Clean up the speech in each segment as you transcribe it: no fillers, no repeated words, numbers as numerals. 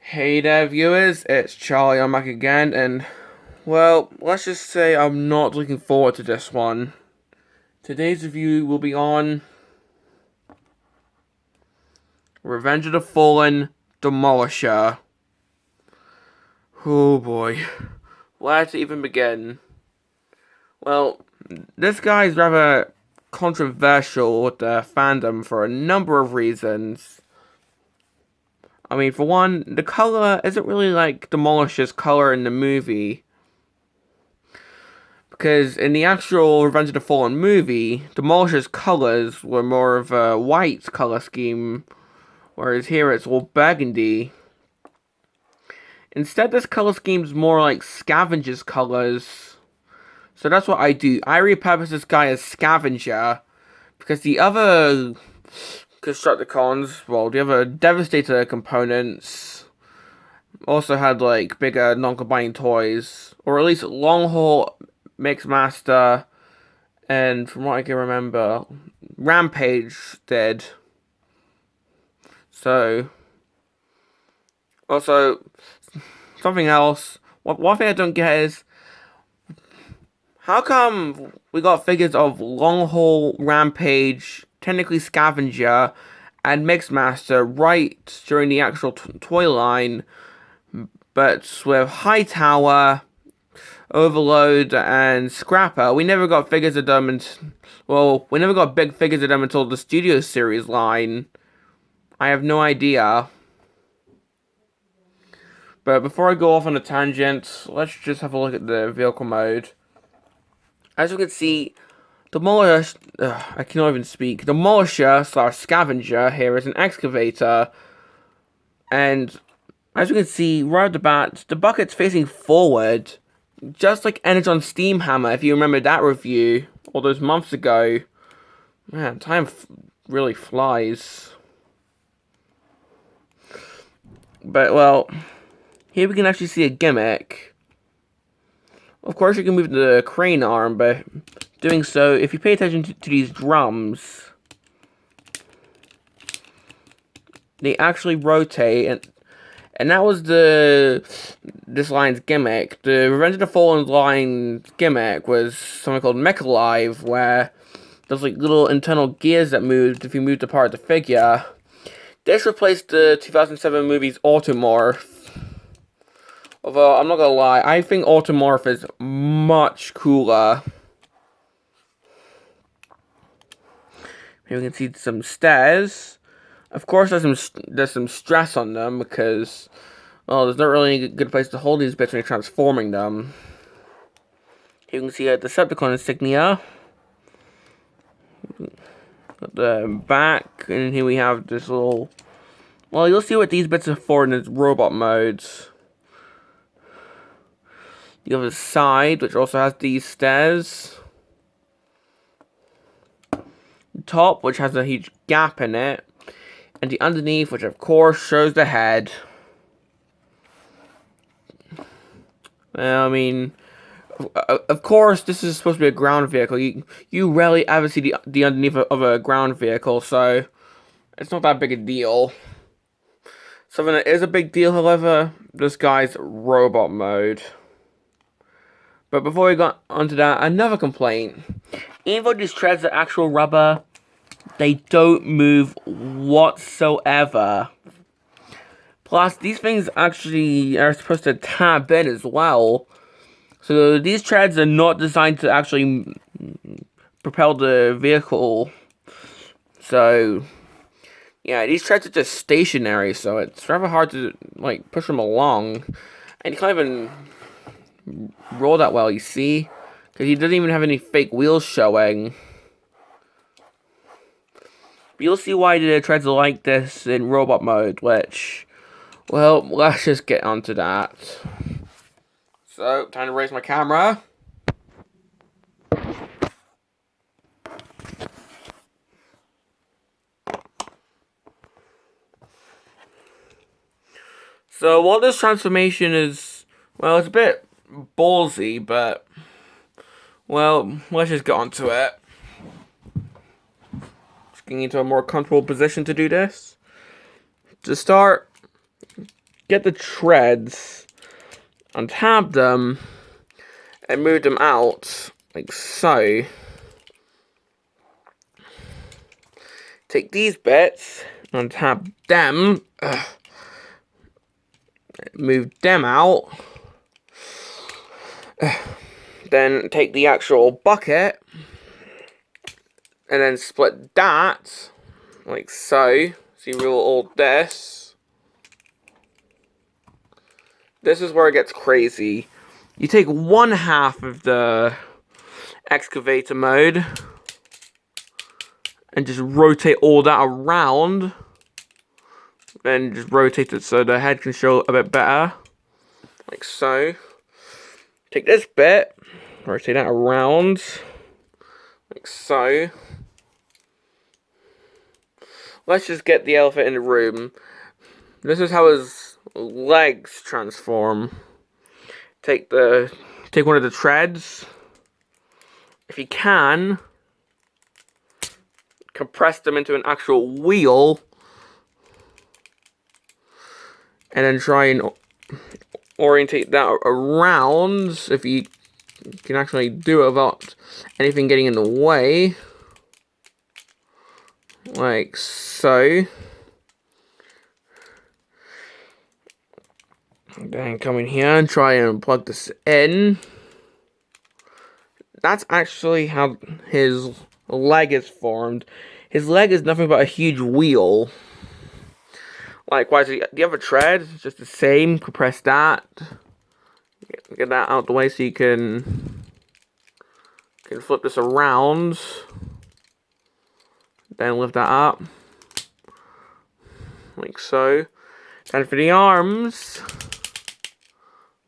Hey there, viewers, it's Charlie. I'm back again, and well, let's just say I'm not looking forward to this one. Today's review will be on Revenge of the Fallen Demolishor. Oh boy, where to even begin? Well, this guy is rather controversial with the fandom for a number of reasons. I mean, for one, the color isn't really like Demolishor's color in the movie. Because in the actual Revenge of the Fallen movie, Demolishor's colors were more of a white color scheme, whereas here it's all burgundy. Instead, this color scheme's more like Scavenger's colors. So that's what I do. I repurpose this guy as Scavenger, because the other Constructicons, well, the other Devastator components, also had like bigger non-combining toys, or at least long-haul Mixmaster, and from what I can remember, Rampage did. So, also, something else, one thing I don't get is, how come we got figures of Long-Haul, Rampage, technically Scavenger, and Mixmaster right during the actual toy line, but with Hightower, Overload, and Scrapper, we never got figures of them we never got big figures of them until the Studio Series line. I have no idea. But before I go off on a tangent, let's just have a look at the vehicle mode. As you can see, Demolishor, I cannot even speak. Demolishor / Scavenger here is an excavator. And as you can see, right at the bat, the bucket's facing forward. Just like Energon Steamhammer, if you remember that review all those months ago. Man, time really flies. But, well, here we can actually see a gimmick. Of course, you can move the crane arm, but doing so, if you pay attention to these drums, they actually rotate, and that was this line's gimmick. The Revenge of the Fallen line gimmick was something called Mechalive, where there's like little internal gears that moved if you moved apart the figure. This replaced the 2007 movie's Automorph. Although, I'm not gonna lie, I think Automorph is much cooler. Here we can see some stairs. Of course, there's some stress on them because, well, there's not really a good place to hold these bits when you're transforming them. Here you can see a Decepticon insignia. At the back, and here we have this little... Well, you'll see what these bits are for in its robot modes. The other side, which also has these stairs. The top, which has a huge gap in it. And the underneath, which of course shows the head. Well, I mean, of course, this is supposed to be a ground vehicle. You rarely ever see the underneath of a ground vehicle, so it's not that big a deal. Something that is a big deal, however, this guy's robot mode. But before we got onto that, another complaint. Even though these treads are actual rubber, they don't move whatsoever. Plus, these things actually are supposed to tab in as well. So these treads are not designed to actually propel the vehicle. So, yeah, these treads are just stationary, so it's rather hard to, like, push them along. And you can't even roll that well, you see? Because he doesn't even have any fake wheels showing. But you'll see why the treads are like this in robot mode, which, well, let's just get onto that. So, time to raise my camera. So, while this transformation is, well, it's a bit ballsy, but, well, let's just get onto it. Just getting into a more comfortable position to do this. To start, get the treads, untap them, and move them out, like so. Take these bits, untap them, move them out. Then take the actual bucket, and then split that, like so. So you reel all this. This is where it gets crazy. You take 1/2 of the excavator mode, and just rotate all that around. Then just rotate it so the head can show a bit better. Like so. Take this bit, rotate that around. Like so. Let's just get the elephant in the room. This is how his legs transform. Take one of the treads. If you can, compress them into an actual wheel. And then try and orientate that around, if you can actually do it without anything getting in the way. Like so. Then come in here and try and plug this in. That's actually how his leg is formed. His leg is nothing but a huge wheel. Likewise, the other tread is just the same. Compress that. Get that out of the way so you can flip this around. Then lift that up. Like so. Then for the arms,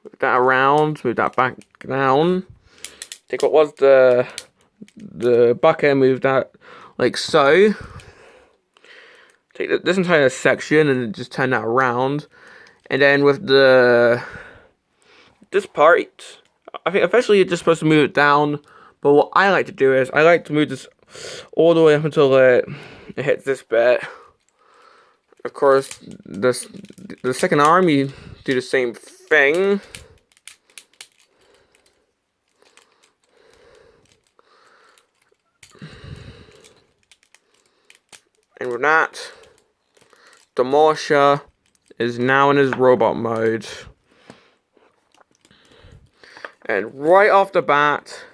move that around, move that back down. Take what was the bucket and move that like so. Take this entire section and just turn that around. And then with this part, I think eventually you're just supposed to move it down. But what I like to do is, I like to move this all the way up until it hits this bit. Of course, the second arm, you do the same thing. And with that, Demolishor is now in his robot mode. And right off the bat,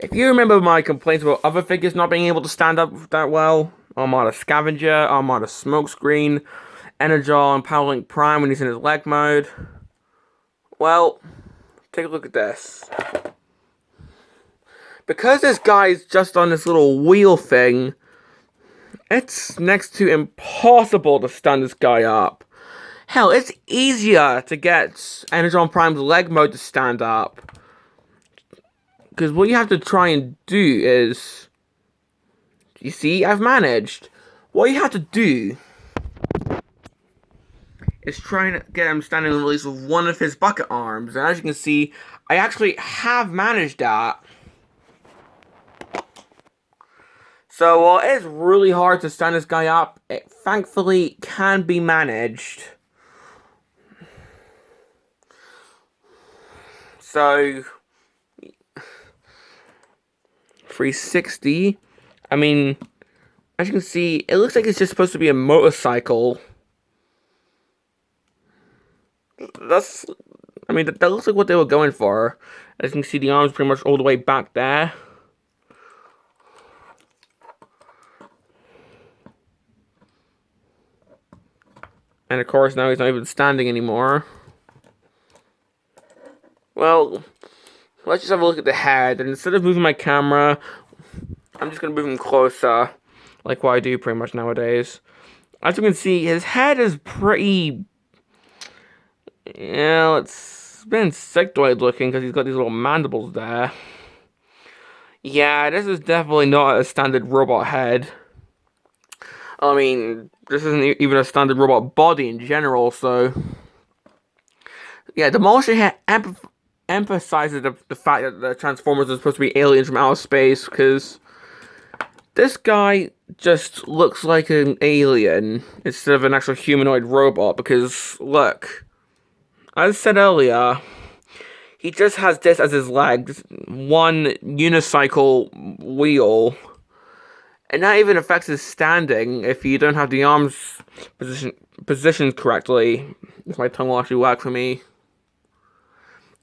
if you remember my complaints about other figures not being able to stand up that well, Armada Scavenger, Armada Smokescreen, Energon, and Powerlink Prime when he's in his leg mode, well, take a look at this. Because this guy's just on this little wheel thing, it's next to impossible to stand this guy up. Hell, it's easier to get Energon Prime's leg mode to stand up. Because what you have to try and do is... You see, I've managed. What you have to do is try and get him standing at least with one of his bucket arms. And as you can see, I actually have managed that. So while it's really hard to stand this guy up, it thankfully can be managed. So 360. I mean, as you can see, it looks like it's just supposed to be a motorcycle. That looks like what they were going for. As you can see, the arm's pretty much all the way back there. And of course, now he's not even standing anymore. Well, let's just have a look at the head. And instead of moving my camera, I'm just going to move him closer, like what I do pretty much nowadays. As you can see, his head is pretty... Yeah, it's been insectoid looking because he's got these little mandibles there. Yeah, this is definitely not a standard robot head. I mean, this isn't even a standard robot body in general, so... Yeah, Demolishor here emphasizes the fact that the Transformers are supposed to be aliens from outer space, because this guy just looks like an alien instead of an actual humanoid robot. Because look, as I said earlier, he just has this as his legs, one unicycle wheel, and that even affects his standing if you don't have the arms positioned correctly. If my tongue will actually work for me.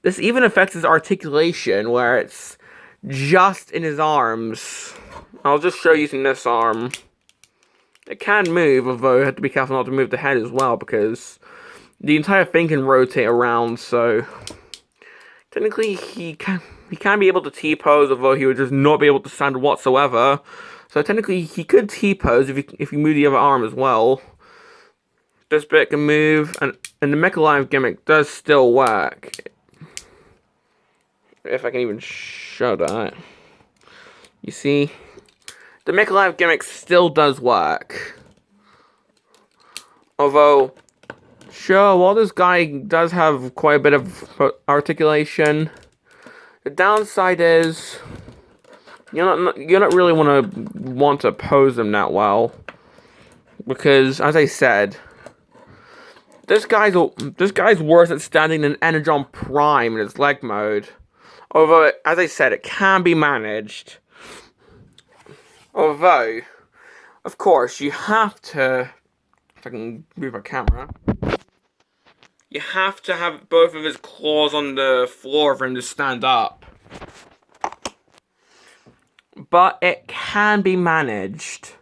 This even affects his articulation, where it's just in his arms. I'll just show you using this arm. It can move, although you have to be careful not to move the head as well, because the entire thing can rotate around, so technically he can be able to T-pose, although he would just not be able to stand whatsoever. So technically he could T-pose if you move the other arm as well. This bit can move, and the Mecha Live gimmick does still work. If I can even show that. You see? The Mecha Live gimmick still does work. Although, sure, while this guy does have quite a bit of articulation, the downside is you're not really want to pose him that well, because as I said, this guy's worse at standing than Energon Prime in its leg mode. Although, as I said, it can be managed. Although, of course, you have to, if I can move my camera, you have to have both of his claws on the floor for him to stand up. But it can be managed.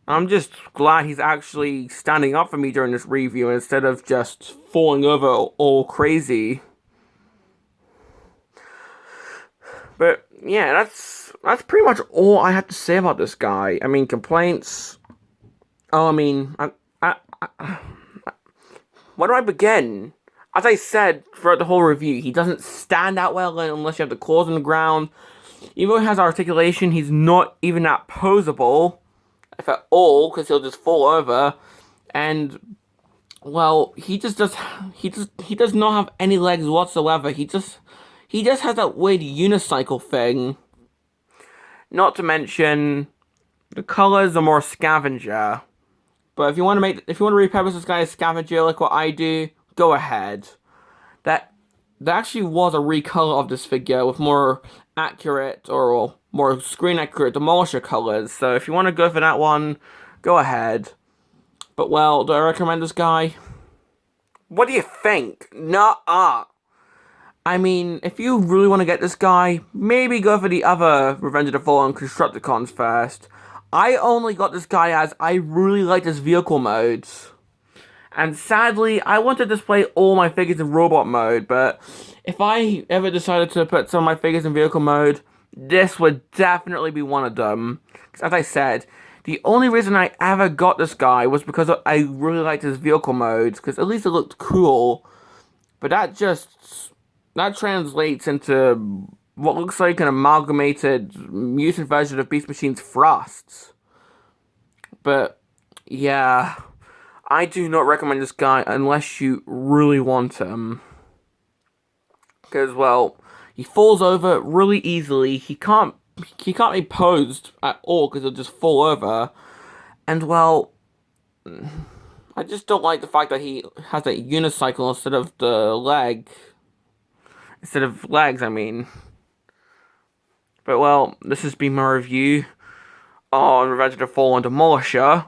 I'm just glad he's actually standing up for me during this review instead of just falling over all crazy. But yeah, that's pretty much all I have to say about this guy. I mean, complaints. Oh, I mean, where do I begin? As I said throughout the whole review, he doesn't stand out well unless you have the claws on the ground. Even though he has articulation, he's not even that posable, if at all, because he'll just fall over. And well, he does not have any legs whatsoever. He just has that weird unicycle thing. Not to mention, the colors are more scavenger. But if you want to repurpose this guy as scavenger like what I do, go ahead. That actually was a recolor of this figure with more accurate or more screen accurate Demolishor colors. So if you want to go for that one, go ahead. But well, do I recommend this guy? What do you think? Nuh-uh. I mean, if you really want to get this guy, maybe go for the other Revenge of the Fallen Constructicons first. I only got this guy as I really liked his vehicle modes. And sadly, I want to display all my figures in robot mode, but if I ever decided to put some of my figures in vehicle mode, this would definitely be one of them. Because as I said, the only reason I ever got this guy was because I really liked his vehicle modes, because at least it looked cool. But that translates into what looks like an amalgamated mutant version of Beast Machine's thrusts. But yeah, I do not recommend this guy unless you really want him. Because, well, he falls over really easily. He can't be posed at all because he'll just fall over. And, well, I just don't like the fact that he has a unicycle instead of the leg. Instead of legs, I mean. But, well, this has been my review on Revenge of the Fallen Demolishor.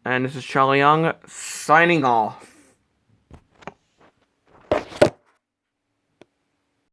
And this is Charlie Young, signing off.